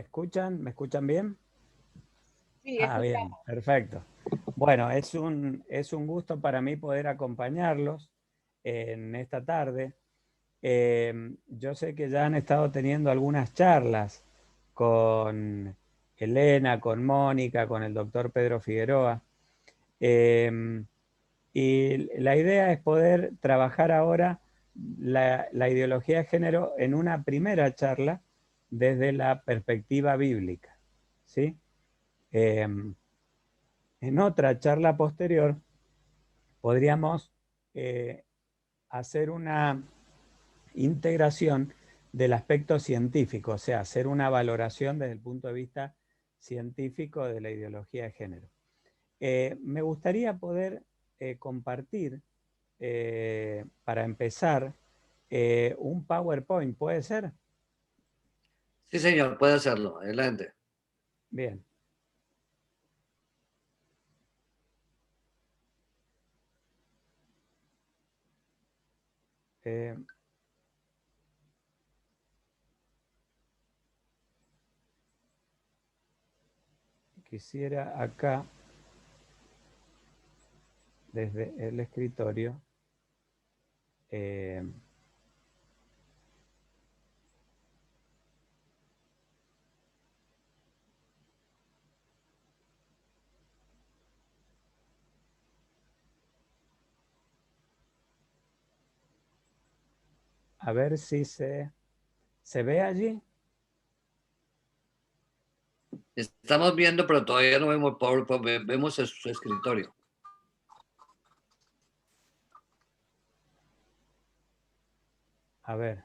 escuchan? ¿Me escuchan bien? Sí, Ah, bien, escuchamos. perfecto. Bueno, es un gusto para mí poder acompañarlos en esta tarde. Yo sé que ya han estado teniendo algunas charlas con Elena, con Mónica, con el doctor Pedro Figueroa. Eh, y la idea es poder trabajar ahora la ideología de género en una primera charla desde la perspectiva bíblica, ¿sí? Eh, en otra charla posterior podríamos eh, hacer una integración del aspecto científico, o sea, hacer una valoración desde el punto de vista científico de la ideología de género. Me gustaría poder compartir, para empezar, un PowerPoint, ¿puede ser? Sí, señor, puede hacerlo. Adelante. Bien. Eh, Quisiera acá, desde el escritorio, eh, a ver si se ve allí. Estamos viendo, pero todavía no vemos PowerPoint, vemos su escritorio. A ver.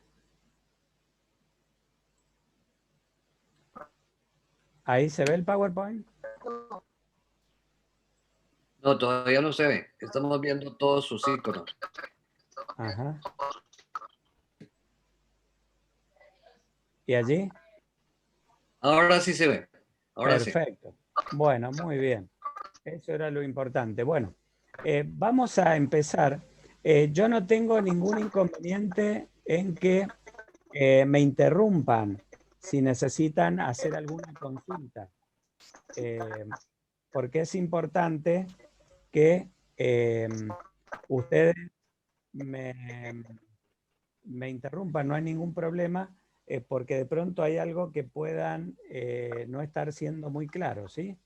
¿Ahí se ve el PowerPoint? No, todavía no se ve. Estamos viendo todos sus iconos. Ajá. ¿Y allí? Ahora sí se ve. Ahora sí. Perfecto. Bueno, muy bien. Eso era lo importante. Bueno, vamos a empezar. Yo no tengo ningún inconveniente en que me interrumpan si necesitan hacer alguna consulta, eh, porque es importante que ustedes me, me interrumpan, no hay ningún problema, porque de pronto hay algo que puedan no estar siendo muy claro, ¿sí?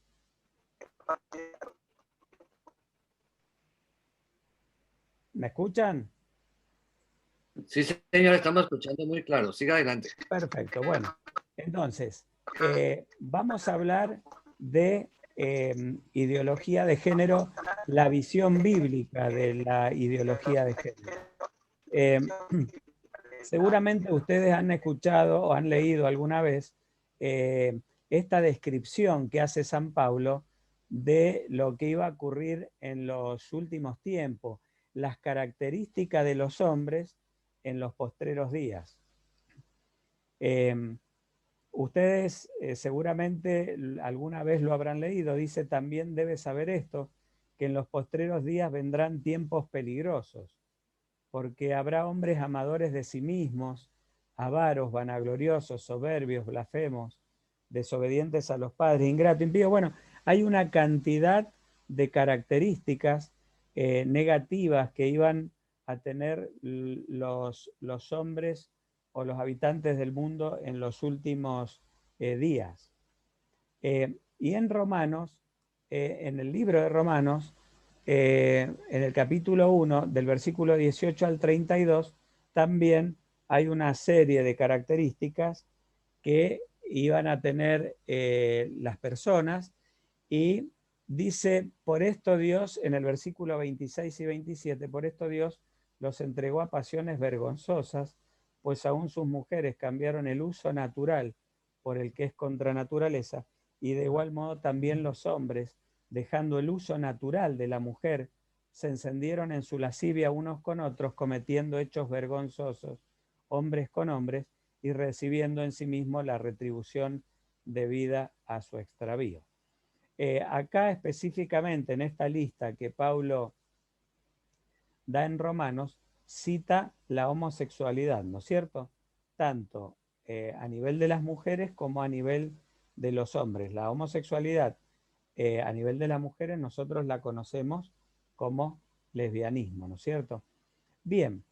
¿Me escuchan? Sí, señor, estamos escuchando muy claro. Siga adelante. Perfecto, bueno. Entonces, vamos a hablar de ideología de género, la visión bíblica de la ideología de género. Eh, Seguramente ustedes han escuchado o han leído alguna vez esta descripción que hace San Pablo de lo que iba a ocurrir en los últimos tiempos, las características de los hombres en los postreros días. Eh, Ustedes seguramente alguna vez lo habrán leído, dice también debe saber esto, que en los postreros días vendrán tiempos peligrosos, porque habrá hombres amadores de sí mismos, avaros, vanagloriosos, soberbios, blasfemos, desobedientes a los padres, ingratos, impíos. Bueno, hay una cantidad de características negativas que iban a tener los hombres o los habitantes del mundo en los últimos días. Y en Romanos, en el libro de Romanos, en el capítulo 1, del versículo 18 al 32, también hay una serie de características que iban a tener las personas y dice, por esto Dios, en el versículo 26 y 27, por esto Dios los entregó a pasiones vergonzosas, pues aún sus mujeres cambiaron el uso natural por el que es contra naturaleza, y de igual modo también los hombres, dejando el uso natural de la mujer, se encendieron en su lascivia unos con otros, cometiendo hechos vergonzosos, hombres con hombres, y recibiendo en sí mismo la retribución debida a su extravío. Acá específicamente en esta lista que Pablo da en Romanos, cita la homosexualidad, ¿no es cierto? Tanto a nivel de las mujeres como a nivel de los hombres. La homosexualidad a nivel de las mujeres nosotros la conocemos como lesbianismo, ¿no es cierto? Bien,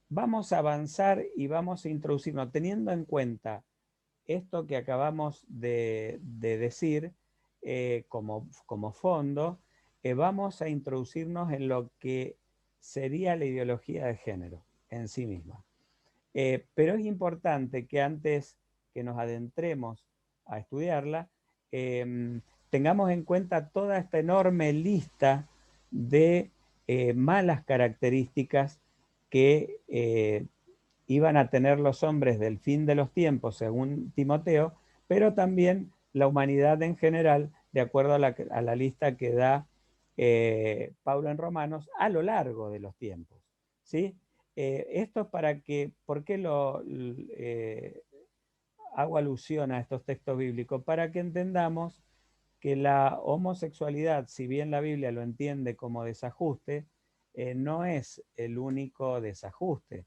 vamos a avanzar y vamos a introducirnos, teniendo en cuenta esto que acabamos de decir como fondo, vamos a introducirnos en lo que sería la ideología de género en sí misma. Pero es importante que antes que nos adentremos a estudiarla, tengamos en cuenta toda esta enorme lista de malas características que iban a tener los hombres del fin de los tiempos, según Timoteo, pero también la humanidad en general, de acuerdo a la lista que da Pablo en Romanos, a lo largo de los tiempos. ¿Sí? Esto es para que, ¿por qué hago alusión a estos textos bíblicos? Para que entendamos que la homosexualidad, si bien la Biblia lo entiende como desajuste, no es el único desajuste.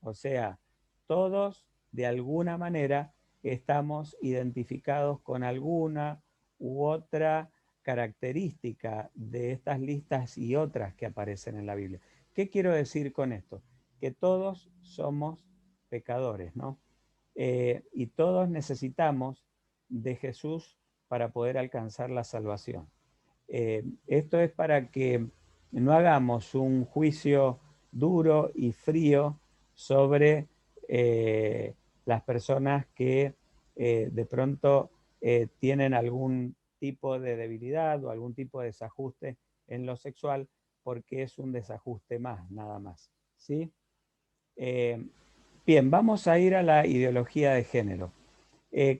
O sea, todos de alguna manera estamos identificados con alguna u otra característica de estas listas y otras que aparecen en la Biblia. ¿Qué quiero decir con esto? Que todos somos pecadores, ¿no? Y todos necesitamos de Jesús para poder alcanzar la salvación. Esto es para que no hagamos un juicio duro y frío sobre las personas que de pronto tienen algún tipo de debilidad o algún tipo de desajuste en lo sexual, porque es un desajuste más, nada más. ¿Sí? Bien, vamos a ir a la ideología de género.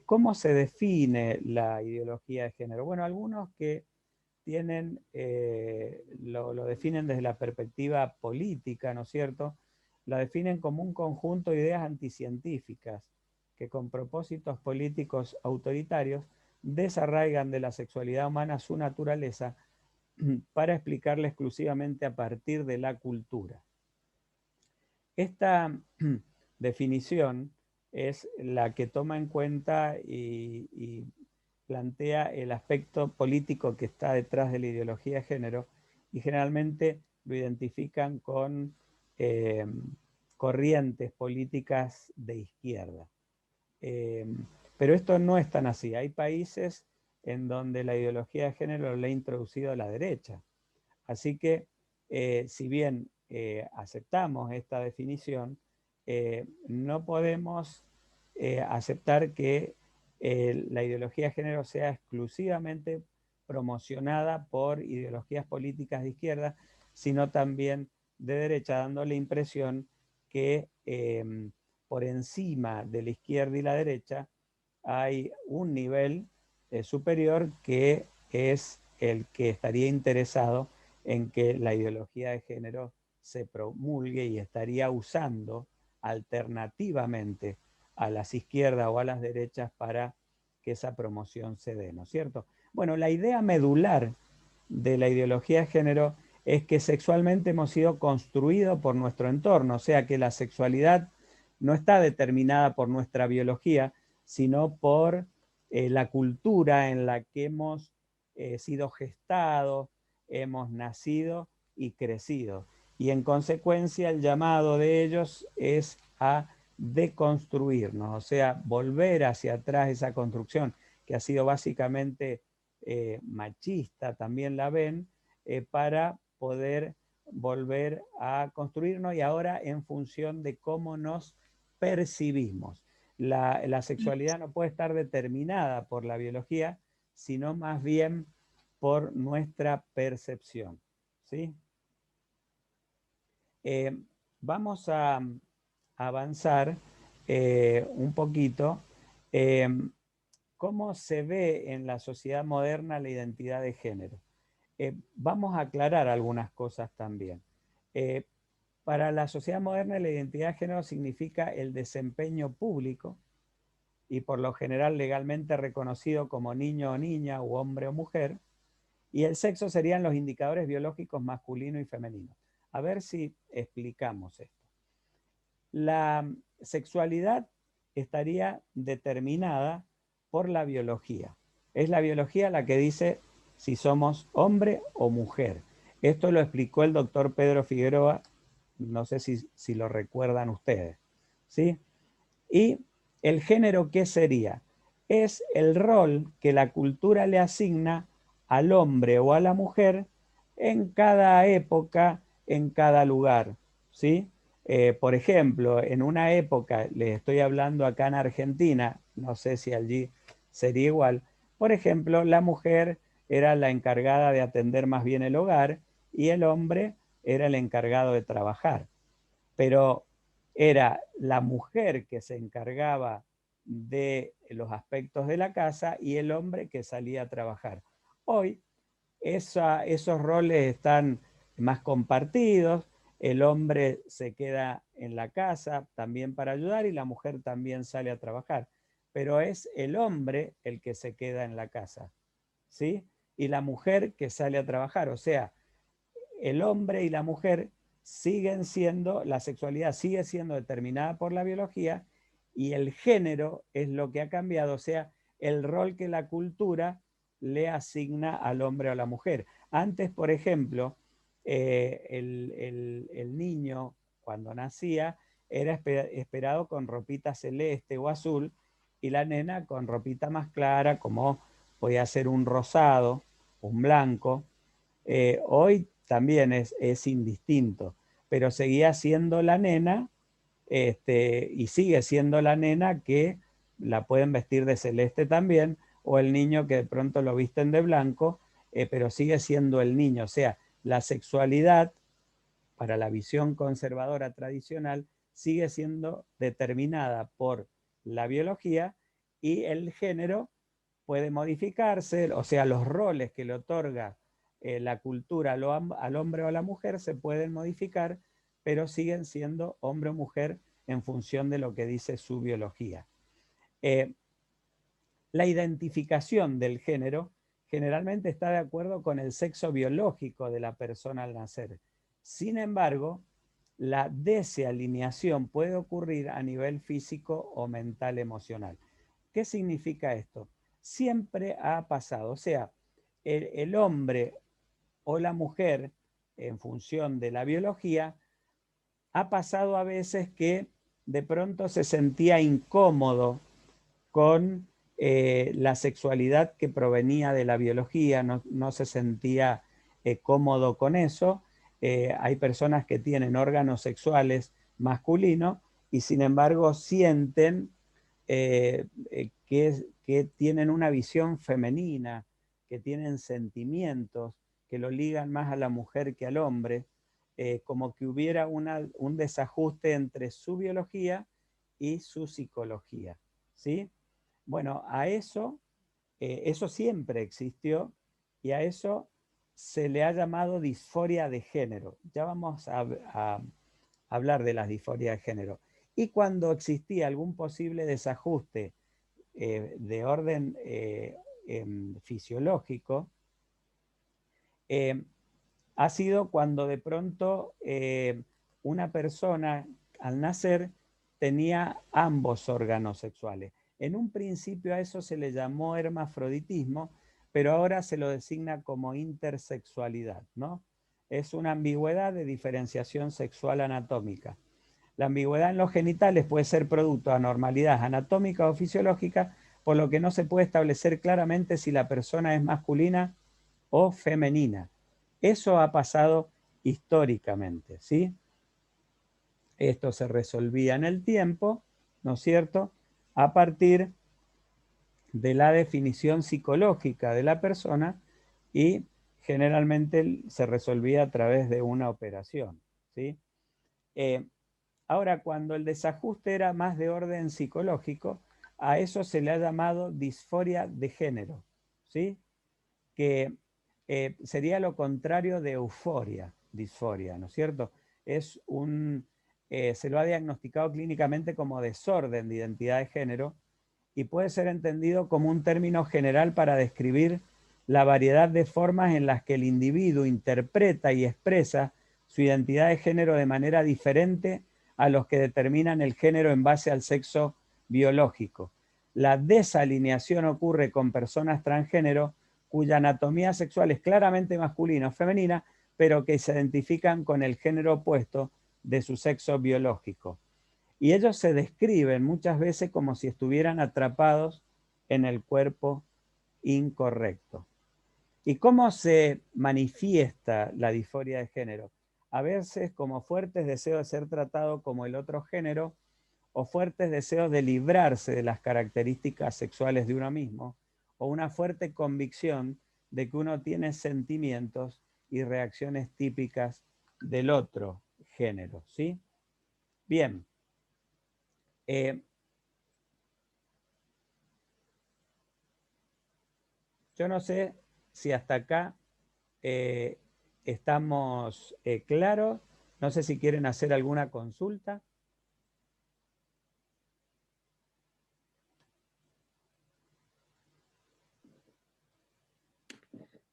¿Cómo se define la ideología de género? Bueno, algunos que tienen, lo definen desde la perspectiva política, ¿no es cierto? La definen como un conjunto de ideas anticientíficas que con propósitos políticos autoritarios desarraigan de la sexualidad humana su naturaleza para explicarla exclusivamente a partir de la cultura. Esta definición es la que toma en cuenta y plantea el aspecto político que está detrás de la ideología de género y generalmente lo identifican con eh, corrientes políticas de izquierda. Eh, pero esto no es tan así. Hay países en donde la ideología de género la ha introducido la derecha. Así que, si bien aceptamos esta definición, no podemos aceptar que la ideología de género sea exclusivamente promocionada por ideologías políticas de izquierda, sino también de derecha, dando la impresión que por encima de la izquierda y la derecha hay un nivel superior que es el que estaría interesado en que la ideología de género se promulgue y estaría usando alternativamente a las izquierdas o a las derechas para que esa promoción se dé, ¿no es cierto? Bueno, la idea medular de la ideología de género es que sexualmente hemos sido construidos por nuestro entorno, o sea que la sexualidad no está determinada por nuestra biología, sino por la cultura en la que hemos sido gestados, hemos nacido y crecido. Y en consecuencia el llamado de ellos es a deconstruirnos, o sea, volver hacia atrás esa construcción que ha sido básicamente machista, también la ven, para poder volver a construirnos y ahora en función de cómo nos percibimos. La sexualidad no puede estar determinada por la biología, sino más bien por nuestra percepción. ¿Sí? Vamos a avanzar un poquito. ¿Cómo se ve en la sociedad moderna la identidad de género? Vamos a aclarar algunas cosas también. Para la sociedad moderna la identidad de género significa el desempeño público y por lo general legalmente reconocido como niño o niña u hombre o mujer, y el sexo serían los indicadores biológicos masculino y femenino. A ver si explicamos esto. La sexualidad estaría determinada por la biología. Es la biología la que dice si somos hombre o mujer. Esto lo explicó el doctor Pedro Figueroa, no sé si lo recuerdan ustedes, ¿sí? Y el género, ¿qué sería? Es el rol que la cultura le asigna al hombre o a la mujer en cada época, en cada lugar, ¿sí? Por ejemplo, en una época, les estoy hablando acá en Argentina, no sé si allí sería igual, por ejemplo, la mujer era la encargada de atender más bien el hogar y el hombre era el encargado de trabajar. Pero era la mujer que se encargaba de los aspectos de la casa y el hombre que salía a trabajar. Hoy esos roles están más compartidos, el hombre se queda en la casa también para ayudar y la mujer también sale a trabajar, pero es el hombre el que se queda en la casa, ¿sí? Y la mujer que sale a trabajar, o sea, el hombre y la mujer siguen siendo, la sexualidad sigue siendo determinada por la biología y el género es lo que ha cambiado, o sea, el rol que la cultura le asigna al hombre o a la mujer. Antes, por ejemplo, el niño cuando nacía era esperado con ropita celeste o azul y la nena con ropita más clara como podía ser un rosado, un blanco. Hoy también es indistinto, pero seguía siendo la nena y sigue siendo la nena que la pueden vestir de celeste también, o el niño que de pronto lo visten de blanco, pero sigue siendo el niño. O sea, la sexualidad para la visión conservadora tradicional sigue siendo determinada por la biología y el género puede modificarse, o sea, los roles que le otorga la cultura al hombre o a la mujer se pueden modificar, pero siguen siendo hombre o mujer en función de lo que dice su biología. La identificación del género generalmente está de acuerdo con el sexo biológico de la persona al nacer. Sin embargo, la desalineación puede ocurrir a nivel físico o mental emocional. ¿Qué significa esto? Siempre ha pasado, o sea, el hombre o la mujer, en función de la biología, ha pasado a veces que de pronto se sentía incómodo con la sexualidad que provenía de la biología, no se sentía cómodo con eso. Hay personas que tienen órganos sexuales masculinos y sin embargo sienten que tienen una visión femenina, que tienen sentimientos, que lo ligan más a la mujer que al hombre, como que hubiera un desajuste entre su biología y su psicología, ¿sí? Bueno, a eso, eso siempre existió y a eso se le ha llamado disforia de género. Ya vamos a hablar de las disforias de género. Y cuando existía algún posible desajuste de orden fisiológico, ha sido cuando de pronto una persona al nacer tenía ambos órganos sexuales. En un principio a eso se le llamó hermafroditismo, pero ahora se lo designa como intersexualidad, ¿no? Es una ambigüedad de diferenciación sexual anatómica. La ambigüedad en los genitales puede ser producto de anormalidades anatómicas o fisiológicas, por lo que no se puede establecer claramente si la persona es masculina o femenina. Eso ha pasado históricamente, ¿sí? Esto se resolvía en el tiempo, ¿no es cierto?, a partir de la definición psicológica de la persona y generalmente se resolvía a través de una operación, ¿sí? Ahora, cuando el desajuste era más de orden psicológico, a eso se le ha llamado disforia de género, ¿sí? Que sería lo contrario de euforia, disforia, ¿no es cierto? Se lo ha diagnosticado clínicamente como desorden de identidad de género y puede ser entendido como un término general para describir la variedad de formas en las que el individuo interpreta y expresa su identidad de género de manera diferente a los que determinan el género en base al sexo biológico. La desalineación ocurre con personas transgénero cuya anatomía sexual es claramente masculina o femenina, pero que se identifican con el género opuesto de su sexo biológico. Y ellos se describen muchas veces como si estuvieran atrapados en el cuerpo incorrecto. ¿Y cómo se manifiesta la disforia de género? A veces como fuertes deseos de ser tratado como el otro género o fuertes deseos de librarse de las características sexuales de uno mismo, o una fuerte convicción de que uno tiene sentimientos y reacciones típicas del otro género, ¿sí? Bien. Yo no sé si hasta acá estamos claros. No sé si quieren hacer alguna consulta.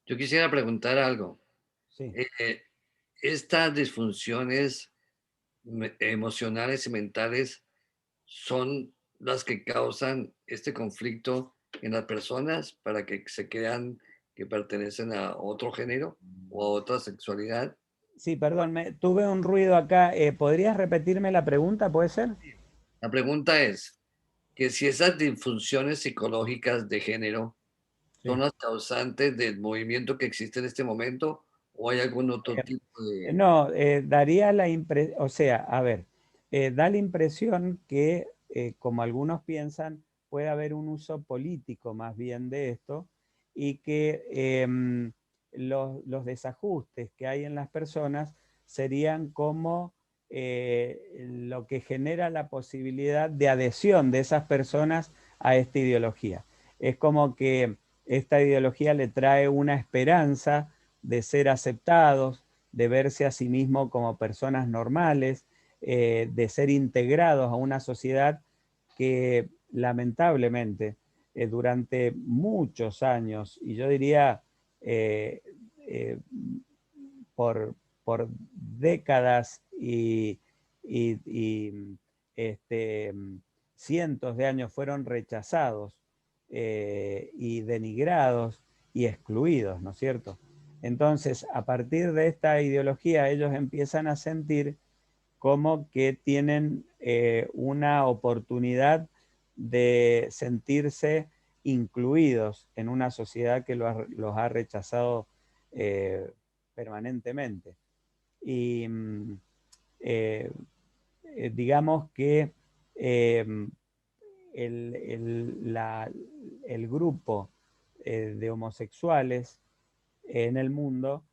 Yo quisiera preguntar algo. Sí. Estas disfunciones emocionales y mentales son las que causan este conflicto en las personas para que se crean que pertenecen a otro género o a otra sexualidad. Sí, perdón, tuve un ruido acá. ¿Podrías repetirme la pregunta? ¿Puede ser? La pregunta es que si esas disfunciones psicológicas de género son Sí. las causantes del movimiento que existe en este momento o hay algún otro tipo de... No, daría la impresión, o sea, a ver, da la impresión que, como algunos piensan, puede haber un uso político más bien de esto y que los desajustes que hay en las personas serían como lo que genera la posibilidad de adhesión de esas personas a esta ideología. Es como que esta ideología le trae una esperanza de ser aceptados, de verse a sí mismo como personas normales, de ser integrados a una sociedad que lamentablemente durante muchos años, y yo diría eh, eh, por, por, décadas y este, cientos de años fueron rechazados y denigrados y excluidos, ¿no es cierto? Entonces, a partir de esta ideología, ellos empiezan a sentir como que tienen una oportunidad de sentirse incluidos en una sociedad que los ha rechazado permanentemente. Y digamos que el, el grupo de homosexuales en el mundo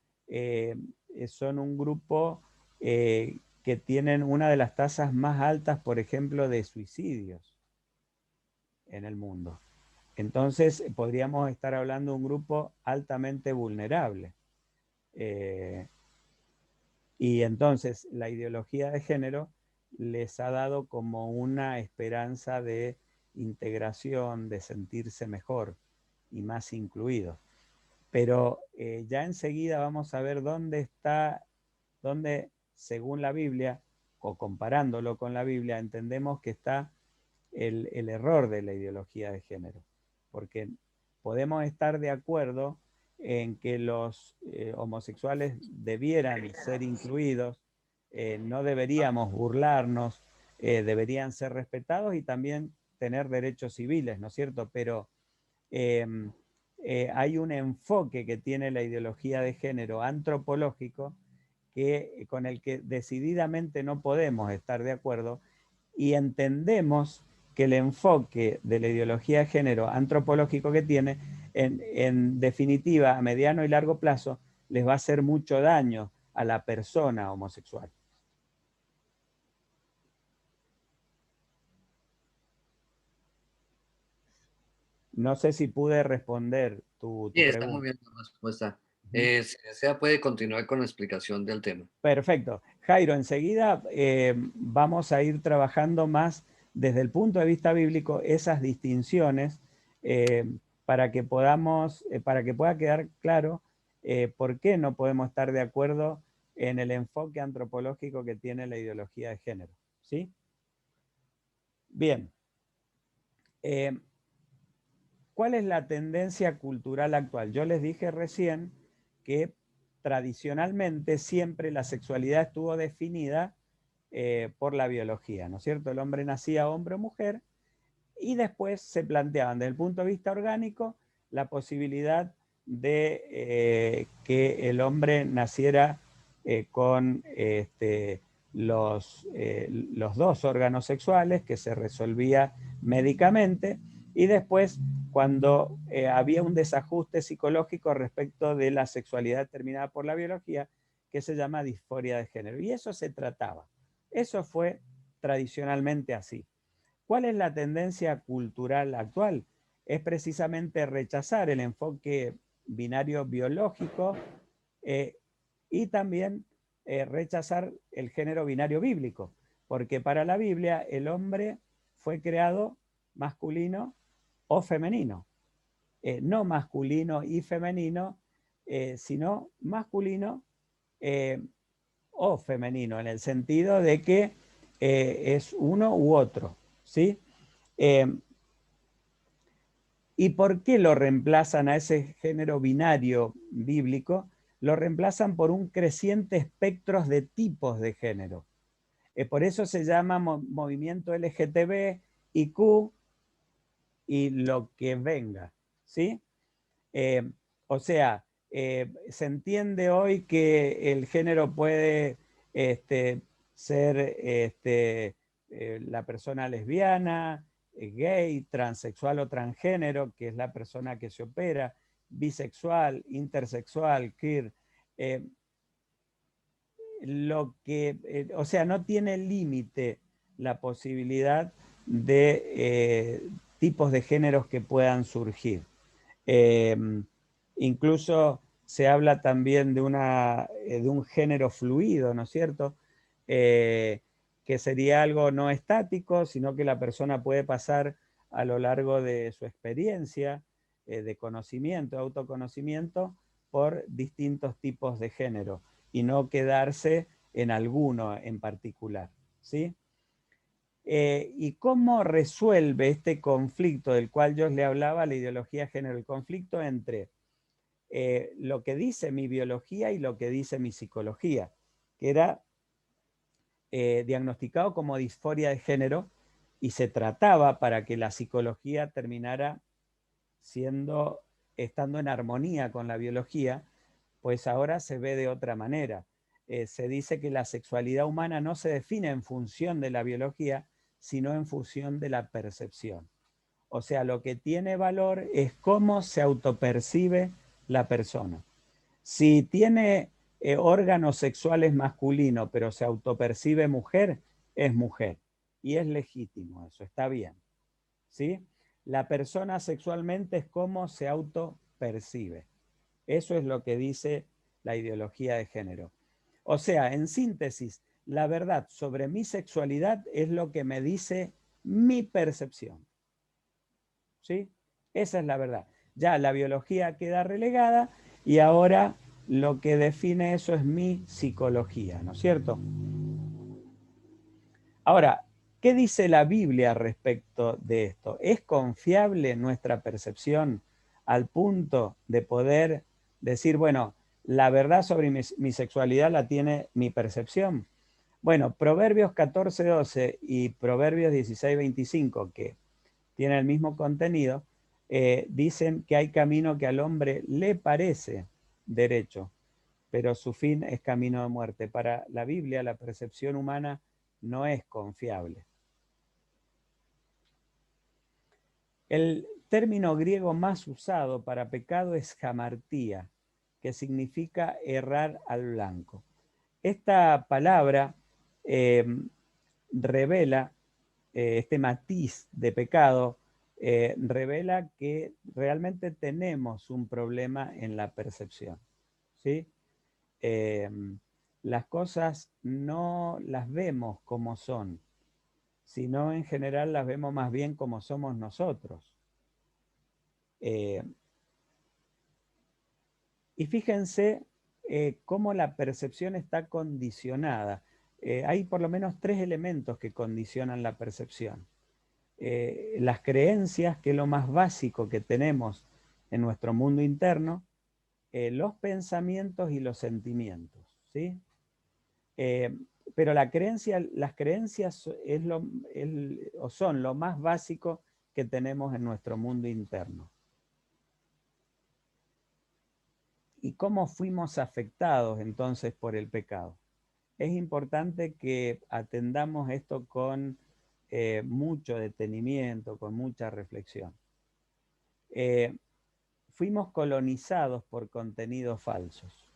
son un grupo que tienen una de las tasas más altas, por ejemplo, de suicidios en el mundo. Entonces, podríamos estar hablando de un grupo altamente vulnerable. Y entonces, la ideología de género les ha dado como una esperanza de integración, de sentirse mejor y más incluidos. Pero ya enseguida vamos a ver dónde está, dónde, según la Biblia, o comparándolo con la Biblia, entendemos que está el error de la ideología de género. Porque podemos estar de acuerdo en que los homosexuales debieran ser incluidos, no deberíamos burlarnos, deberían ser respetados y también tener derechos civiles, ¿no es cierto? Pero hay un enfoque que tiene la ideología de género antropológico con el que decididamente no podemos estar de acuerdo y entendemos que el enfoque de la ideología de género antropológico que tiene, en definitiva, a mediano y largo plazo, les va a hacer mucho daño a la persona homosexual. No sé si pude responder tu Sí, está muy pregunta. bien la respuesta. Si desea, puede continuar con la explicación del tema. Perfecto. Jairo, enseguida vamos a ir trabajando más desde el punto de vista bíblico esas distinciones eh, para que podamos, para que pueda quedar claro por qué no podemos estar de acuerdo en el enfoque antropológico que tiene la ideología de género. ¿Sí? ¿sí? Bien. ¿Cuál es la tendencia cultural actual? Yo les dije recién que tradicionalmente siempre la sexualidad estuvo definida por la biología, ¿no es cierto? El hombre nacía hombre o mujer y después se planteaban desde el punto de vista orgánico la posibilidad de que el hombre naciera con los dos órganos sexuales, que se resolvía médicamente, y después cuando había un desajuste psicológico respecto de la sexualidad determinada por la biología, que se llama disforia de género. Y eso se trataba. Eso fue tradicionalmente así. ¿Cuál es la tendencia cultural actual? Es precisamente rechazar el enfoque binario biológico y también rechazar el género binario bíblico, porque para la Biblia el hombre fue creado masculino o femenino, no masculino y femenino, sino masculino o femenino, en el sentido de que es uno u otro, ¿sí? ¿Y por qué lo reemplazan a ese género binario bíblico? Lo reemplazan por un creciente espectro de tipos de género. Por eso se llama movimiento LGTB y Q y lo que venga, ¿sí? O sea, se entiende hoy que el género puede ser la persona lesbiana, gay, transexual o transgénero, que es la persona que se opera, bisexual, intersexual, queer. eh, o sea, no tiene límite la posibilidad de tipos de géneros que puedan surgir. Eh, Incluso se habla también de un género fluido, ¿no es cierto? Que sería algo no estático, sino que la persona puede pasar a lo largo de su experiencia de conocimiento, autoconocimiento, por distintos tipos de género y no quedarse en alguno en particular, ¿sí? ¿Y cómo resuelve este conflicto del cual yo le hablaba, la ideología de género? El conflicto entre lo que dice mi biología y lo que dice mi psicología, que era diagnosticado como disforia de género y se trataba para que la psicología terminara estando en armonía con la biología, pues ahora se ve de otra manera. Se dice que la sexualidad humana no se define en función de la biología, sino en función de la percepción. O sea, lo que tiene valor es cómo se autopercibe la persona. Si tiene órganos sexuales masculinos, pero se autopercibe mujer, es mujer. Y es legítimo eso, está bien. ¿Sí? La persona sexualmente es cómo se autopercibe. Eso es lo que dice la ideología de género. O sea, en síntesis, la verdad sobre mi sexualidad es lo que me dice mi percepción. ¿Sí? Esa es la verdad. Ya la biología queda relegada y ahora lo que define eso es mi psicología, ¿no es cierto? Ahora, ¿qué dice la Biblia respecto de esto? ¿Es confiable nuestra percepción al punto de poder decir, bueno, la verdad sobre mi sexualidad la tiene mi percepción? Bueno, Proverbios 14:12 y Proverbios 16:25, que tienen el mismo contenido, dicen que hay camino que al hombre le parece derecho, pero su fin es camino de muerte. Para la Biblia, la percepción humana no es confiable. El término griego más usado para pecado es hamartía, que significa errar al blanco. Esta palabra eh, revela, este matiz de pecado, revela que realmente tenemos un problema en la percepción, ¿sí? Las cosas no las vemos como son, sino en general las vemos más bien como somos nosotros. Y fíjense cómo la percepción está condicionada. hay por lo menos 3 elementos que condicionan la percepción. Las creencias, que es lo más básico que tenemos en nuestro mundo interno, los pensamientos y los sentimientos, ¿sí? Pero las creencias son lo más básico que tenemos en nuestro mundo interno. ¿Y cómo fuimos afectados entonces por el pecado? Es importante que atendamos esto con mucho detenimiento, con mucha reflexión. Fuimos colonizados por contenidos falsos,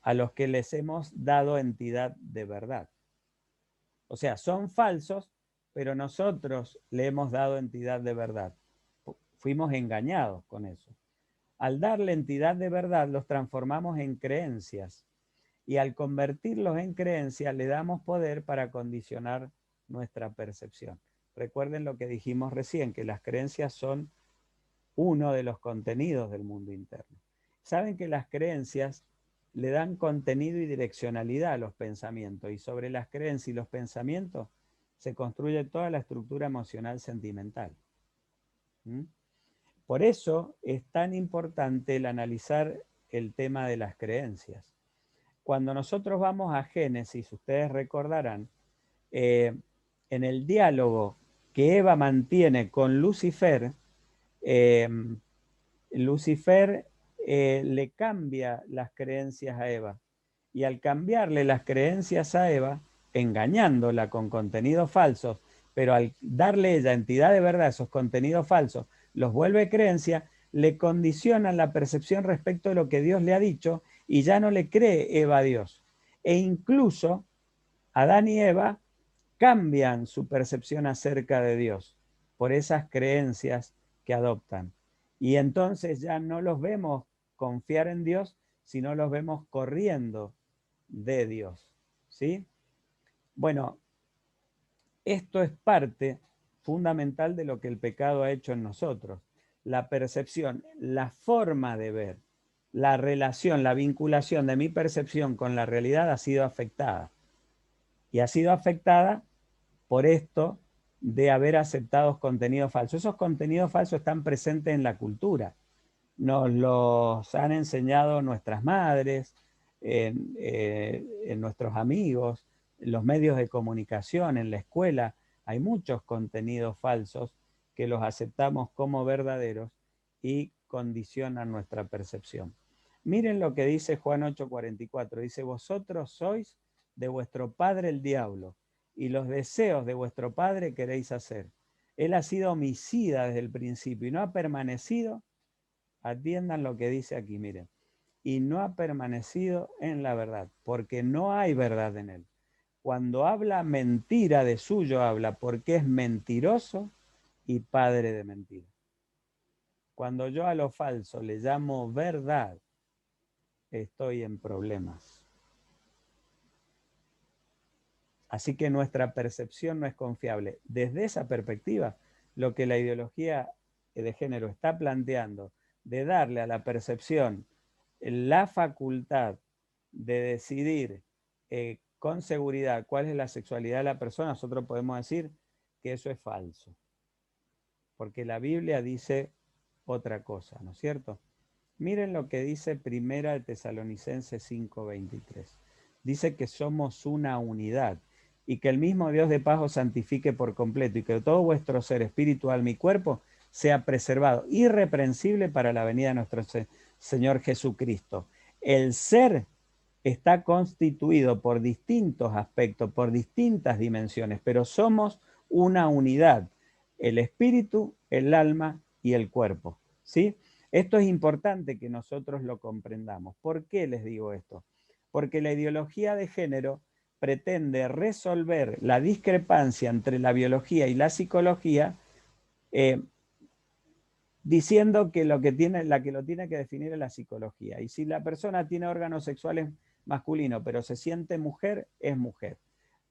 a los que les hemos dado entidad de verdad. O sea, son falsos, pero nosotros le hemos dado entidad de verdad. Fuimos engañados con eso. Al darle entidad de verdad, los transformamos en creencias. Y al convertirlos en creencias, le damos poder para condicionar nuestra percepción. Recuerden lo que dijimos recién, que las creencias son uno de los contenidos del mundo interno. Saben que las creencias le dan contenido y direccionalidad a los pensamientos, y sobre las creencias y los pensamientos se construye toda la estructura emocional sentimental. Por eso es tan importante el analizar el tema de las creencias. Cuando nosotros vamos a Génesis, ustedes recordarán, en el diálogo que Eva mantiene con Lucifer, Lucifer le cambia las creencias a Eva. Y al cambiarle las creencias a Eva, engañándola con contenidos falsos, pero al darle ella entidad de verdad, esos contenidos falsos, los vuelve creencia, le condicionan la percepción respecto de lo que Dios le ha dicho y ya no le cree Eva a Dios. E incluso Adán y Eva cambian su percepción acerca de Dios por esas creencias que adoptan. Y entonces ya no los vemos confiar en Dios, sino los vemos corriendo de Dios. ¿Sí? Bueno, esto es parte fundamental de lo que el pecado ha hecho en nosotros. La percepción, la forma de ver, la relación, la vinculación de mi percepción con la realidad ha sido afectada. Y ha sido afectada por esto de haber aceptado contenidos falsos. Esos contenidos falsos están presentes en la cultura. Nos los han enseñado nuestras madres, en nuestros amigos, en los medios de comunicación, en la escuela. Hay muchos contenidos falsos que los aceptamos como verdaderos y condicionan nuestra percepción. Miren lo que dice Juan 8:44. Dice, vosotros sois de vuestro padre el diablo, y los deseos de vuestro padre queréis hacer. Él ha sido homicida desde el principio y no ha permanecido, atiendan lo que dice aquí, miren, y no ha permanecido en la verdad, porque no hay verdad en él. Cuando habla mentira, de suyo habla, porque es mentiroso y padre de mentira. Cuando yo a lo falso le llamo verdad, estoy en problemas. Así que nuestra percepción no es confiable. Desde esa perspectiva, lo que la ideología de género está planteando, de darle a la percepción la facultad de decidir con seguridad cuál es la sexualidad de la persona, nosotros podemos decir que eso es falso. Porque la Biblia dice otra cosa, ¿no es cierto? Miren lo que dice Primera de Tesalonicenses 5:23. Dice que somos una unidad y que el mismo Dios de paz os santifique por completo y que todo vuestro ser, espíritu, alma y cuerpo sea preservado, irreprensible para la venida de nuestro Señor Jesucristo. El ser está constituido por distintos aspectos, por distintas dimensiones, pero somos una unidad, el espíritu, el alma y el cuerpo, ¿sí? Esto es importante que nosotros lo comprendamos. ¿Por qué les digo esto? Porque la ideología de género pretende resolver la discrepancia entre la biología y la psicología, diciendo que la que lo tiene que definir es la psicología. Y si la persona tiene órganos sexuales masculinos, pero se siente mujer, es mujer.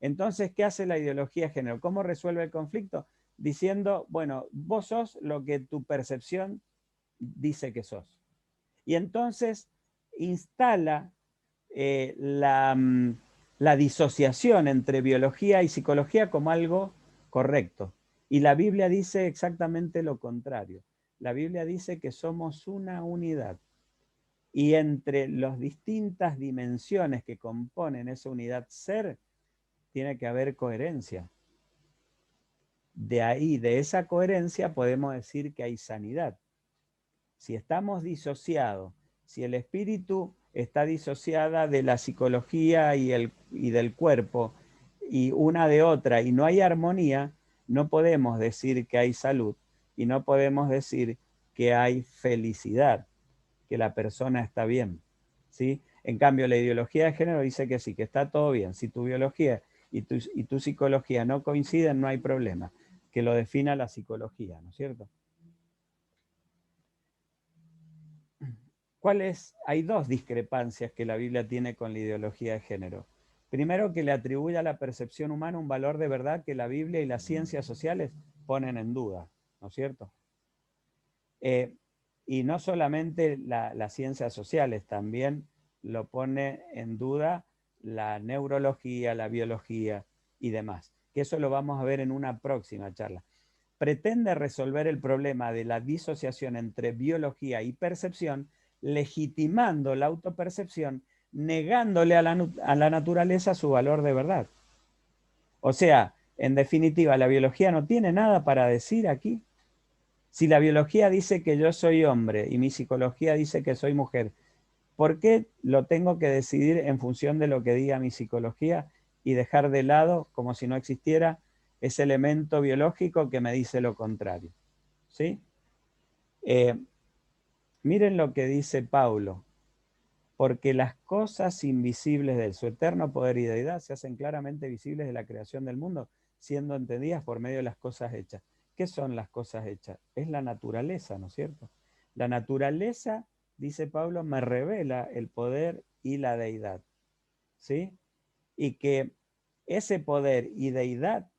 Entonces, ¿qué hace la ideología de género? ¿Cómo resuelve el conflicto? Diciendo, bueno, vos sos lo que tu percepción dice que sos. Y entonces instala la disociación entre biología y psicología como algo correcto. Y la Biblia dice exactamente lo contrario. La Biblia dice que somos una unidad. Y entre las distintas dimensiones que componen esa unidad ser, tiene que haber coherencia. De ahí, de esa coherencia, podemos decir que hay sanidad. Si estamos disociados, si el espíritu está disociada de la psicología y del cuerpo, y una de otra, y no hay armonía, no podemos decir que hay salud, y no podemos decir que hay felicidad, que la persona está bien, ¿sí? En cambio, la ideología de género dice que sí, que está todo bien. Si tu biología y tu psicología no coinciden, no hay problema. Que lo defina la psicología, ¿no es cierto? Hay dos discrepancias que la Biblia tiene con la ideología de género. Primero, que le atribuye a la percepción humana un valor de verdad que la Biblia y las ciencias sociales ponen en duda, ¿no es cierto? Y no solamente las ciencias sociales, también lo pone en duda la neurología, la biología y demás. Que eso lo vamos a ver en una próxima charla. Pretende resolver el problema de la disociación entre biología y percepción, legitimando la autopercepción, negándole a la naturaleza su valor de verdad. O sea, en definitiva, la biología no tiene nada para decir aquí. Si la biología dice que yo soy hombre y mi psicología dice que soy mujer, ¿por qué lo tengo que decidir en función de lo que diga mi psicología y dejar de lado, como si no existiera, ese elemento biológico que me dice lo contrario? ¿Sí? Miren lo que dice Paulo. Porque las cosas invisibles de su eterno poder y deidad se hacen claramente visibles de la creación del mundo, siendo entendidas por medio de las cosas hechas. ¿Qué son las cosas hechas? Es la naturaleza, ¿no es cierto? La naturaleza, dice Pablo, me revela el poder y la deidad, ¿sí? Y que ese poder y deidad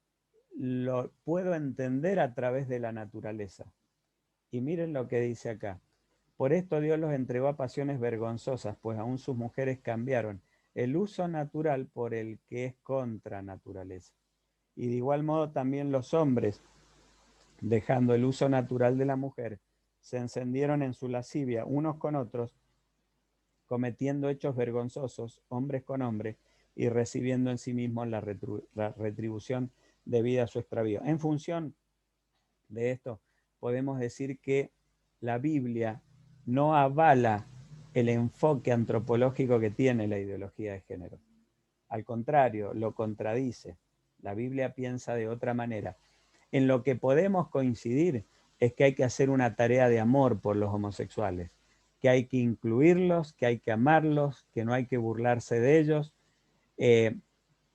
lo puedo entender a través de la naturaleza. Y miren lo que dice acá. Por esto Dios los entregó a pasiones vergonzosas, pues aún sus mujeres cambiaron el uso natural por el que es contra naturaleza. Y de igual modo también los hombres, dejando el uso natural de la mujer, se encendieron en su lascivia unos con otros, cometiendo hechos vergonzosos, hombres con hombres, y recibiendo en sí mismos la retribución debida a su extravío. En función de esto, podemos decir que la Biblia no avala el enfoque antropológico que tiene la ideología de género. Al contrario, lo contradice. La Biblia piensa de otra manera. En lo que podemos coincidir es que hay que hacer una tarea de amor por los homosexuales, que hay que incluirlos, que hay que amarlos, que no hay que burlarse de ellos,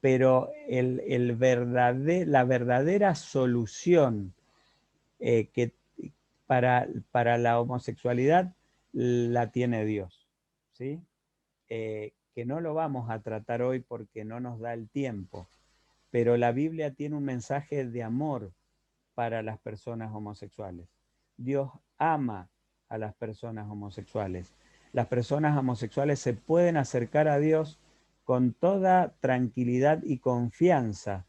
pero la verdadera solución que para la homosexualidad la tiene Dios, ¿sí? Que no lo vamos a tratar hoy porque no nos da el tiempo, pero la Biblia tiene un mensaje de amor para las personas homosexuales. Dios ama a las personas homosexuales. Las personas homosexuales se pueden acercar a Dios con toda tranquilidad y confianza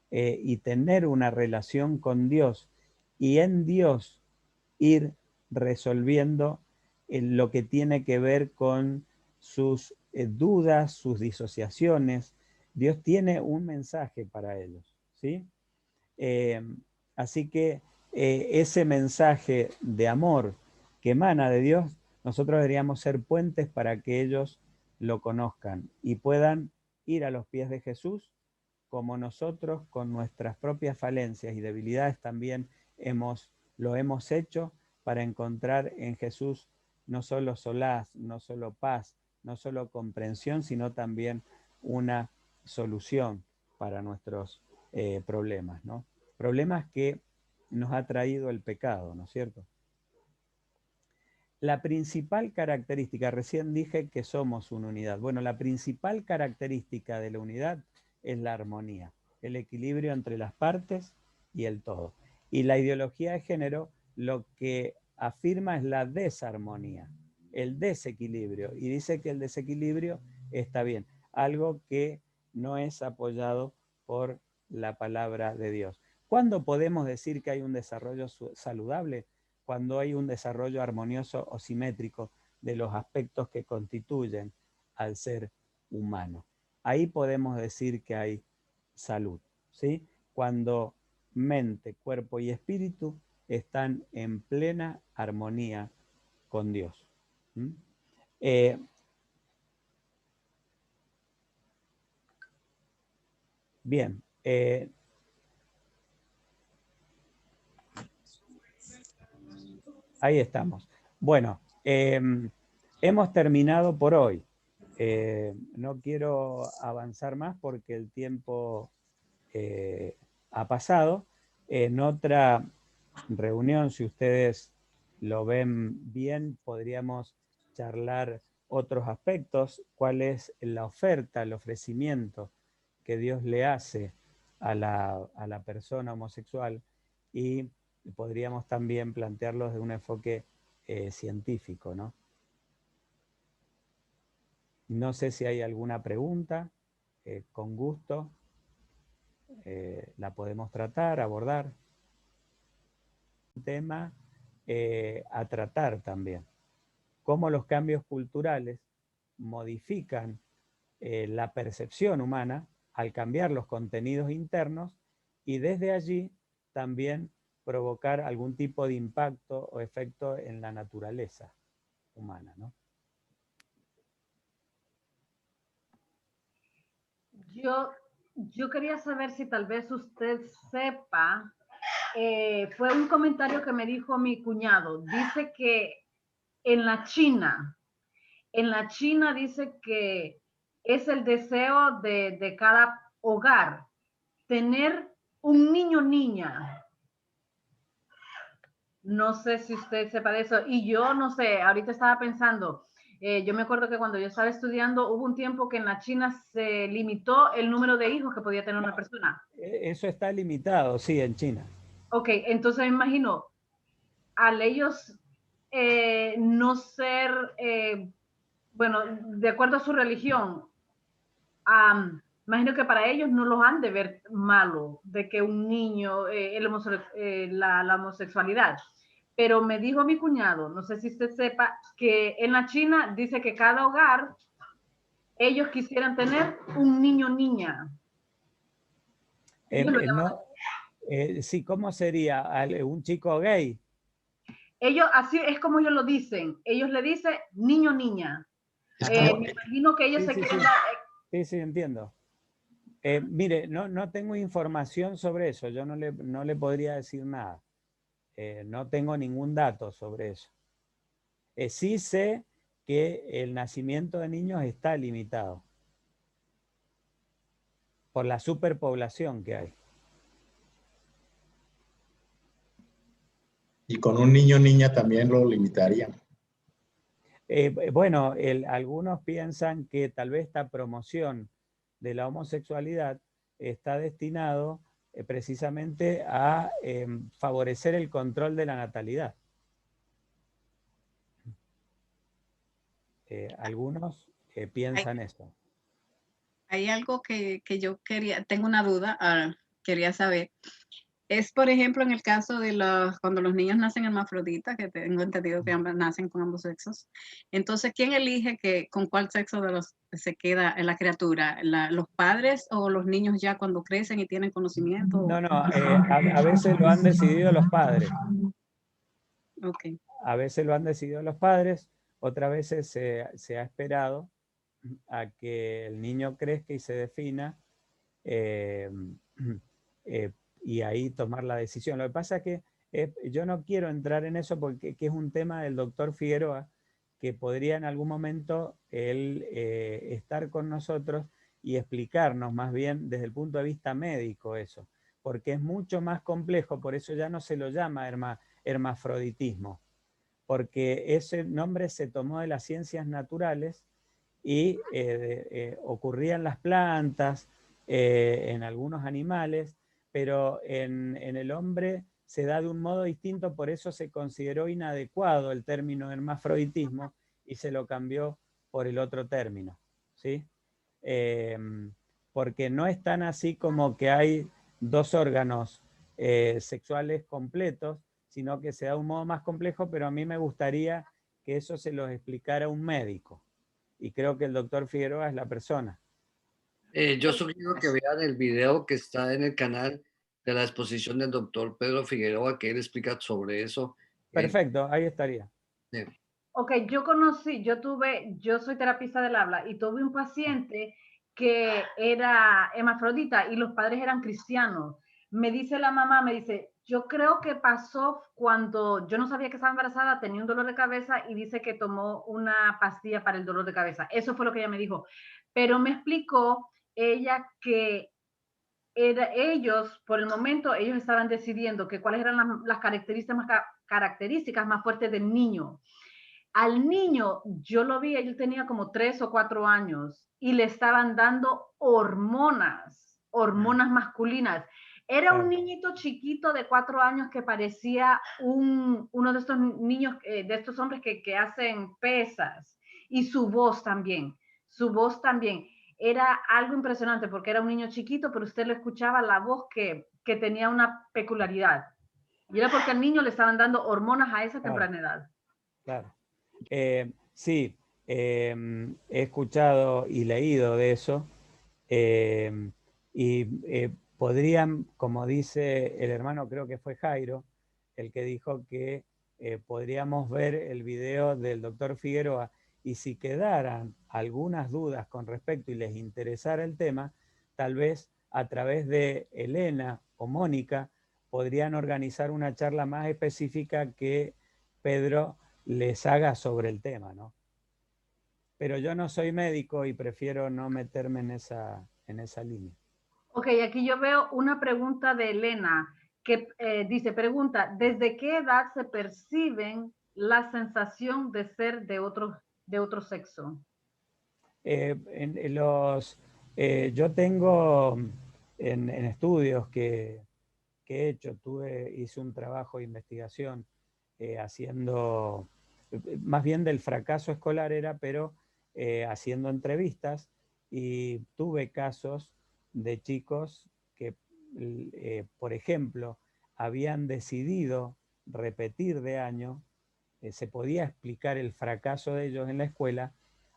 y tener una relación con Dios y en Dios ir resolviendo lo que tiene que ver con sus dudas, sus disociaciones. Dios tiene un mensaje para ellos, ¿sí? Eh, Así que ese mensaje de amor que emana de Dios, nosotros deberíamos ser puentes para que ellos lo conozcan y puedan ir a los pies de Jesús como nosotros con nuestras propias falencias y debilidades también lo hemos hecho para encontrar en Jesús no solo solaz, no solo paz, no solo comprensión, sino también una solución para nuestros problemas, ¿no? Problemas que nos ha traído el pecado, ¿no es cierto? La principal característica, recién dije que somos una unidad. Bueno, la principal característica de la unidad es la armonía, el equilibrio entre las partes y el todo. Y la ideología de género lo que afirma es la desarmonía, el desequilibrio, y dice que el desequilibrio está bien, algo que no es apoyado por la palabra de Dios. ¿Cuándo podemos decir que hay un desarrollo saludable? Cuando hay un desarrollo armonioso o simétrico de los aspectos que constituyen al ser humano. Ahí podemos decir que hay salud, ¿sí? Cuando mente, cuerpo y espíritu están en plena armonía con Dios. ¿Mm? Bien. Ahí estamos. Bueno, hemos terminado por hoy. No quiero avanzar más porque el tiempo ha pasado. En otra reunión, si ustedes lo ven bien, podríamos charlar otros aspectos, cuál es la oferta, el ofrecimiento que Dios le hace a la persona homosexual, y podríamos también plantearlos de un enfoque científico, ¿no? No sé si hay alguna pregunta, con gusto la podemos tratar, abordar. Un tema a tratar también, cómo los cambios culturales modifican la percepción humana al cambiar los contenidos internos y desde allí también provocar algún tipo de impacto o efecto en la naturaleza humana, ¿no? Yo quería saber si tal vez usted sepa, fue un comentario que me dijo mi cuñado, dice que en la China dice que es el deseo de cada hogar tener un niño niña. No sé si usted sepa de eso. Y yo no sé, ahorita estaba pensando, yo me acuerdo que cuando yo estaba estudiando, hubo un tiempo que en la China se limitó el número de hijos que podía tener una persona. Eso está limitado, sí, en China. Ok, entonces me imagino, al ellos no ser, bueno, de acuerdo a su religión, imagino que para ellos no los han de ver malo de que un niño, la homosexualidad. Pero me dijo mi cuñado, no sé si usted sepa, que en la China dice que cada hogar, ellos quisieran tener un niño niña. No, sí, ¿cómo sería? ¿Un chico gay? Ellos, así es como ellos lo dicen. Ellos le dicen niño niña. Me imagino que ellos sí, se sí, quieren sí. dar. Sí, sí, entiendo. Mire, no tengo información sobre eso, yo no le podría decir nada. No tengo ningún dato sobre eso. Sí sé que el nacimiento de niños está limitado por la superpoblación que hay. Y con un niño o niña también lo limitarían. Bueno, algunos piensan que tal vez esta promoción de la homosexualidad está destinado precisamente a favorecer el control de la natalidad. Algunos piensan eso. Hay algo que yo tengo una duda, quería saber. Es, por ejemplo, en el caso de cuando los niños nacen hermafroditas, que tengo entendido que nacen con ambos sexos. Entonces, ¿quién elige con cuál sexo se queda en la criatura? ¿Los padres o los niños ya cuando crecen y tienen conocimiento? No, a veces lo han decidido los padres. Okay. A veces lo han decidido los padres, otras veces se ha esperado a que el niño crezca y se defina, y ahí tomar la decisión. Lo que pasa es que yo no quiero entrar en eso porque es un tema del doctor Figueroa, que podría en algún momento él estar con nosotros y explicarnos más bien desde el punto de vista médico eso, porque es mucho más complejo, por eso ya no se lo llama hermafroditismo, porque ese nombre se tomó de las ciencias naturales y ocurría en las plantas, en algunos animales, pero en el hombre se da de un modo distinto, por eso se consideró inadecuado el término hermafroditismo y se lo cambió por el otro término, ¿sí? porque no es tan así como que hay dos órganos sexuales completos, sino que se da de un modo más complejo, pero a mí me gustaría que eso se los explicara un médico. Y creo que el doctor Figueroa es la persona. Yo sugiero que vean el video que está en el canal de la exposición del doctor Pedro Figueroa, que él explica sobre eso. Perfecto, ahí estaría. Ok, yo soy terapista del habla y tuve un paciente que era hermafrodita y los padres eran cristianos. Me dice la mamá, me dice, yo creo que pasó cuando yo no sabía que estaba embarazada, tenía un dolor de cabeza y dice que tomó una pastilla para el dolor de cabeza. Eso fue lo que ella me dijo. Pero me explicó ella que ellos, por el momento, ellos estaban decidiendo que cuáles eran las características más fuertes del niño. Al niño, yo lo vi, él tenía como 3 o 4 años y le estaban dando hormonas masculinas. Era un niñito chiquito de 4 años que parecía uno de estos niños, de estos hombres que hacen pesas. Y su voz también. Era algo impresionante porque era un niño chiquito, pero usted lo escuchaba la voz que tenía una peculiaridad. Y era porque al niño le estaban dando hormonas a esa temprana edad. Claro. Sí, he escuchado y leído de eso. Podrían, como dice el hermano, creo que fue Jairo, el que dijo que podríamos ver el video del doctor Figueroa, y si quedaran algunas dudas con respecto y les interesara el tema, tal vez a través de Elena o Mónica podrían organizar una charla más específica que Pedro les haga sobre el tema, ¿no? Pero yo no soy médico y prefiero no meterme en esa línea. Ok, aquí yo veo una pregunta de Elena que dice, pregunta, ¿desde qué edad se perciben la sensación de ser de otro sexo? Yo tengo en estudios que he hecho, hice un trabajo de investigación haciendo, más bien del fracaso escolar era, pero haciendo entrevistas, y tuve casos de chicos que, por ejemplo, habían decidido repetir de año, se podía explicar el fracaso de ellos en la escuela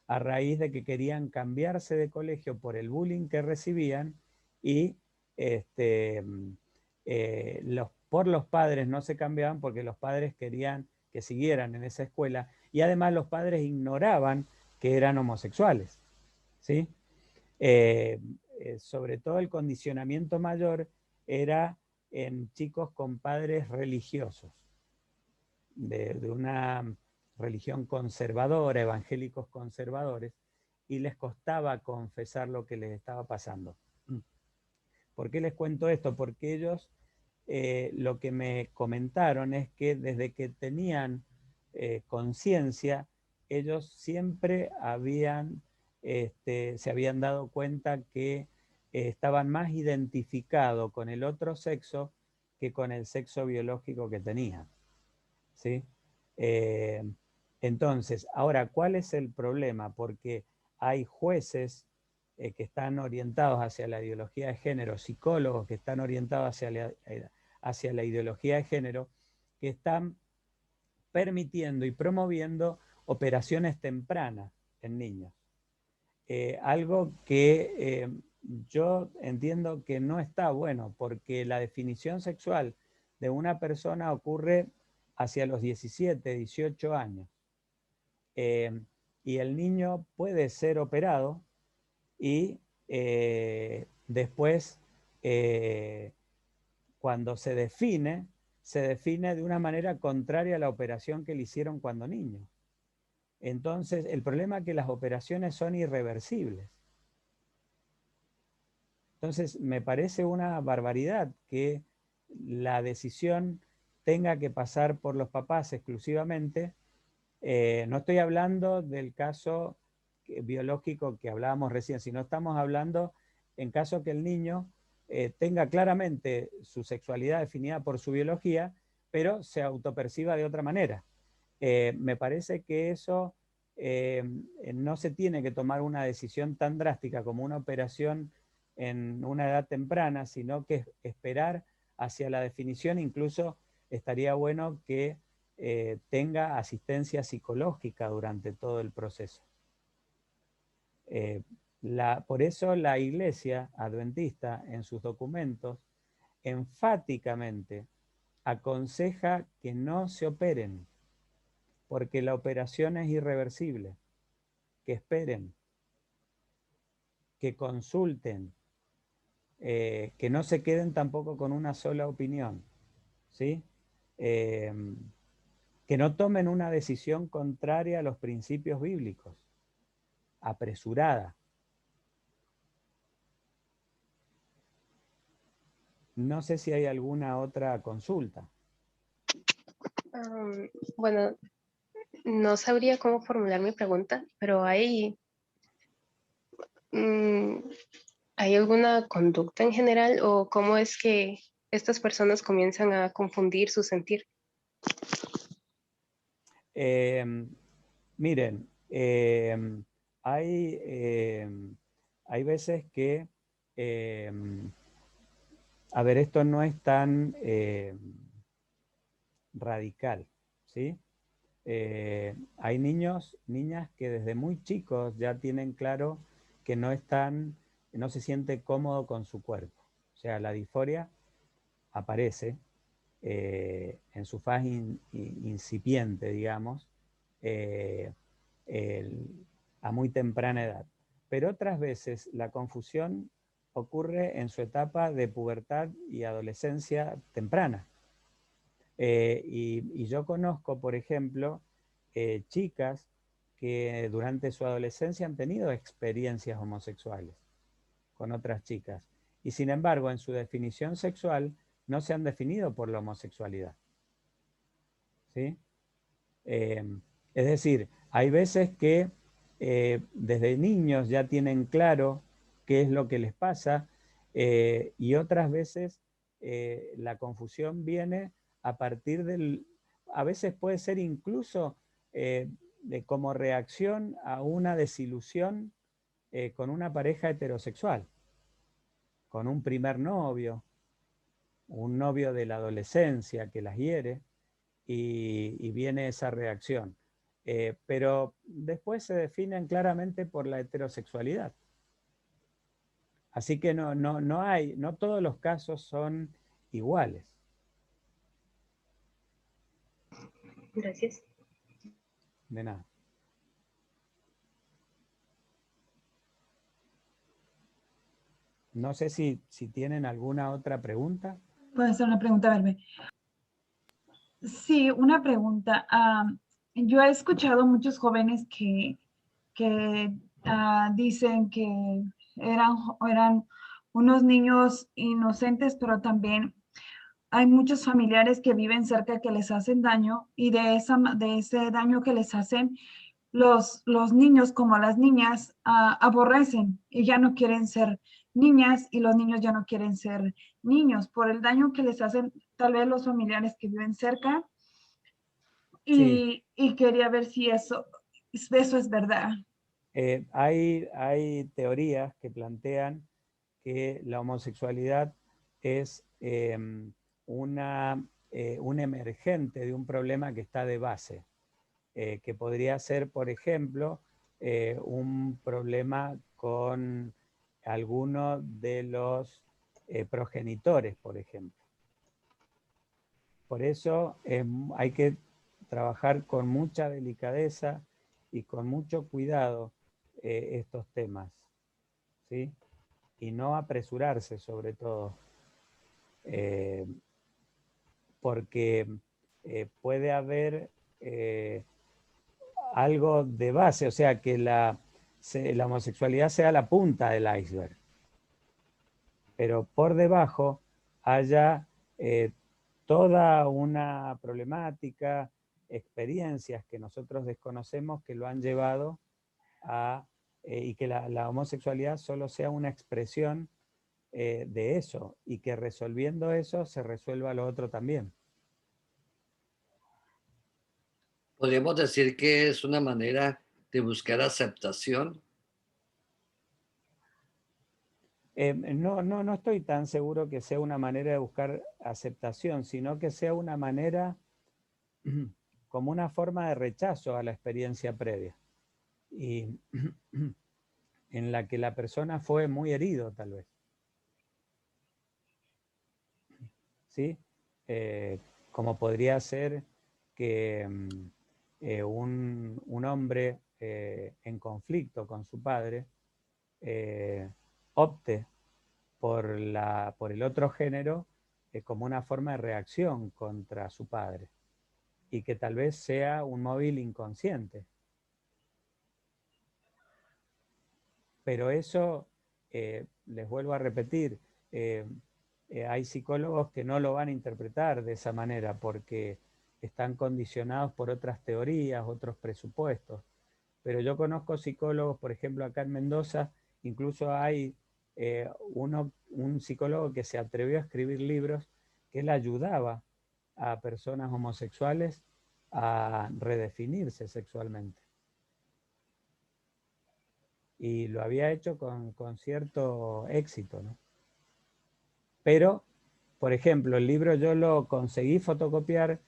a raíz de que querían cambiarse de colegio por el bullying que recibían, y por los padres no se cambiaban porque los padres querían que siguieran en esa escuela, y además los padres ignoraban que eran homosexuales, ¿sí? Sobre todo el condicionamiento mayor era en chicos con padres religiosos, de una religión conservadora, evangélicos conservadores, y les costaba confesar lo que les estaba pasando. ¿Por qué les cuento esto? Porque ellos lo que me comentaron es que desde que tenían conciencia, ellos siempre se habían dado cuenta que estaban más identificados con el otro sexo que con el sexo biológico que tenían, ¿sí? Entonces, ahora, ¿cuál es el problema? Porque hay jueces que están orientados hacia la ideología de género, psicólogos que están orientados hacia la ideología de género, que están permitiendo y promoviendo operaciones tempranas en niños. Algo que yo entiendo que no está bueno, porque la definición sexual de una persona ocurre hacia los 17, 18 años. Y el niño puede ser operado y después, cuando se define de una manera contraria a la operación que le hicieron cuando niño. Entonces, el problema es que las operaciones son irreversibles. Entonces, me parece una barbaridad que la decisión tenga que pasar por los papás exclusivamente. No estoy hablando del caso biológico que hablábamos recién, sino estamos hablando en caso que el niño tenga claramente su sexualidad definida por su biología, pero se autoperciba de otra manera. Me parece que eso no se tiene que tomar una decisión tan drástica como una operación en una edad temprana, sino que esperar hacia la definición. Incluso estaría bueno que tenga asistencia psicológica durante todo el proceso. Por eso la Iglesia Adventista en sus documentos enfáticamente aconseja que no se operen, porque la operación es irreversible, que esperen, que consulten, que no se queden tampoco con una sola opinión, ¿sí? Que no tomen una decisión contraria a los principios bíblicos, apresurada. No sé si hay alguna otra consulta. Bueno, no sabría cómo formular mi pregunta, pero ¿hay alguna conducta en general o cómo es que estas personas comienzan a confundir su sentir? Miren, hay veces que, a ver, esto no es tan radical, ¿sí? Hay niños, niñas que desde muy chicos ya tienen claro que no se siente cómodo con su cuerpo. O sea, la disforia aparece en su fase incipiente, digamos, a muy temprana edad. Pero otras veces la confusión ocurre en su etapa de pubertad y adolescencia temprana. Y yo conozco, por ejemplo, chicas que durante su adolescencia han tenido experiencias homosexuales con otras chicas. Y sin embargo, en su definición sexual no se han definido por la homosexualidad. ¿Sí? Es decir, hay veces que desde niños ya tienen claro qué es lo que les pasa y otras veces la confusión viene a partir a veces puede ser incluso como reacción a una desilusión con una pareja heterosexual, con un primer novio, un novio de la adolescencia que las hiere y viene esa reacción. Pero después se definen claramente por la heterosexualidad. Así que no todos los casos son iguales. Gracias. De nada. No sé si tienen alguna otra pregunta. Puede ser una pregunta, Verbe. Sí, una pregunta. Yo he escuchado muchos jóvenes que dicen que eran unos niños inocentes, pero también hay muchos familiares que viven cerca que les hacen daño y de ese daño que les hacen, los niños como las niñas aborrecen y ya no quieren ser niñas y los niños ya no quieren ser niños por el daño que les hacen tal vez los familiares que viven cerca y quería ver si eso es verdad. Hay teorías que plantean que la homosexualidad es un emergente de un problema que está de base, que podría ser, por ejemplo, un problema con alguno de los progenitores, por ejemplo. Por eso hay que trabajar con mucha delicadeza y con mucho cuidado estos temas, ¿sí? Y no apresurarse sobre todo, porque puede haber algo de base, o sea, que la homosexualidad sea la punta del iceberg, pero por debajo haya toda una problemática, experiencias que nosotros desconocemos que lo han llevado a, y que la homosexualidad solo sea una expresión de eso, y que resolviendo eso se resuelva lo otro también. ¿Podríamos decir que es una manera de buscar aceptación? No estoy tan seguro que sea una manera de buscar aceptación, sino que sea una manera como una forma de rechazo a la experiencia previa. Y en la que la persona fue muy herido, tal vez. ¿Sí? Como podría ser que un hombre en conflicto con su padre opte por el otro género como una forma de reacción contra su padre y que tal vez sea un móvil inconsciente. Pero eso, les vuelvo a repetir, hay psicólogos que no lo van a interpretar de esa manera porque están condicionados por otras teorías, otros presupuestos. Pero yo conozco psicólogos, por ejemplo, acá en Mendoza, incluso hay un psicólogo que se atrevió a escribir libros que él ayudaba a personas homosexuales a redefinirse sexualmente. Y lo había hecho con cierto éxito, ¿no? Pero, por ejemplo, el libro yo lo conseguí fotocopiar,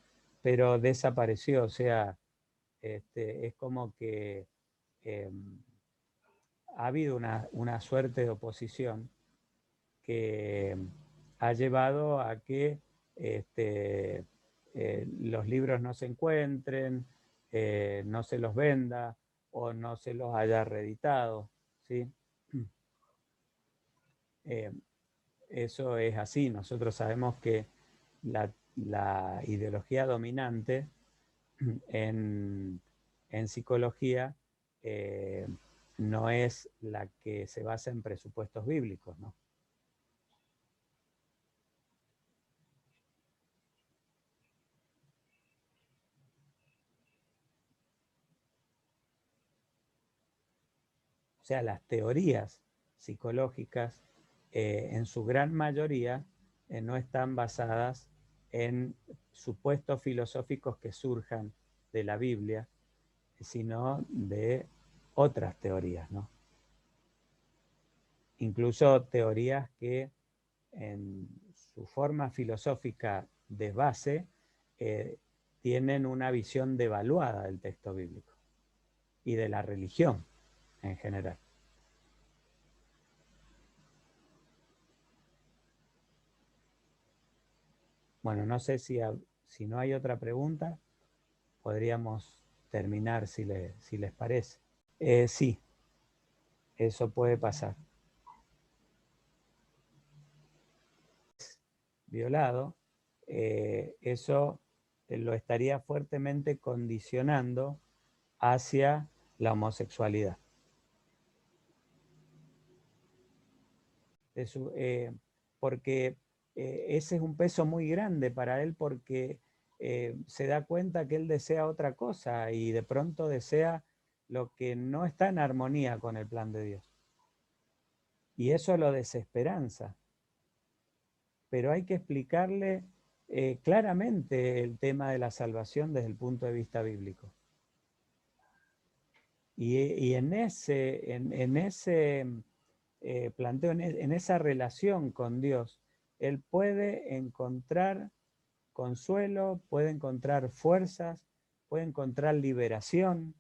pero desapareció, o sea, es como que ha habido una suerte de oposición que ha llevado a que los libros no se encuentren, no se los venda o no se los haya reeditado, ¿sí? Eso es así. Nosotros sabemos que la ideología dominante en psicología no es la que se basa en presupuestos bíblicos, ¿no? O sea, las teorías psicológicas en su gran mayoría no están basadas en supuestos filosóficos que surjan de la Biblia, sino de otras teorías, ¿no? Incluso teorías que en su forma filosófica de base tienen una visión devaluada del texto bíblico y de la religión en general. Bueno, no sé si no hay otra pregunta, podríamos terminar si les parece. Sí, eso puede pasar. Violado, eso lo estaría fuertemente condicionando hacia la homosexualidad. Porque ese es un peso muy grande para él porque se da cuenta que él desea otra cosa y de pronto desea lo que no está en armonía con el plan de Dios. Y eso lo desesperanza. Pero hay que explicarle claramente el tema de la salvación desde el punto de vista bíblico. Y en ese planteo, en esa relación con Dios, él puede encontrar consuelo, puede encontrar fuerzas, puede encontrar liberación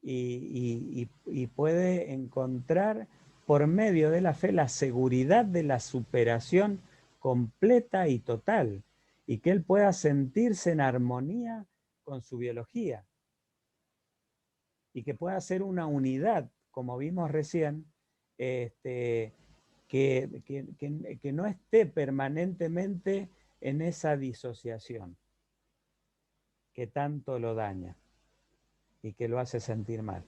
y puede encontrar por medio de la fe la seguridad de la superación completa y total y que él pueda sentirse en armonía con su biología y que pueda ser una unidad, como vimos recién, que no esté permanentemente en esa disociación que tanto lo daña y que lo hace sentir mal.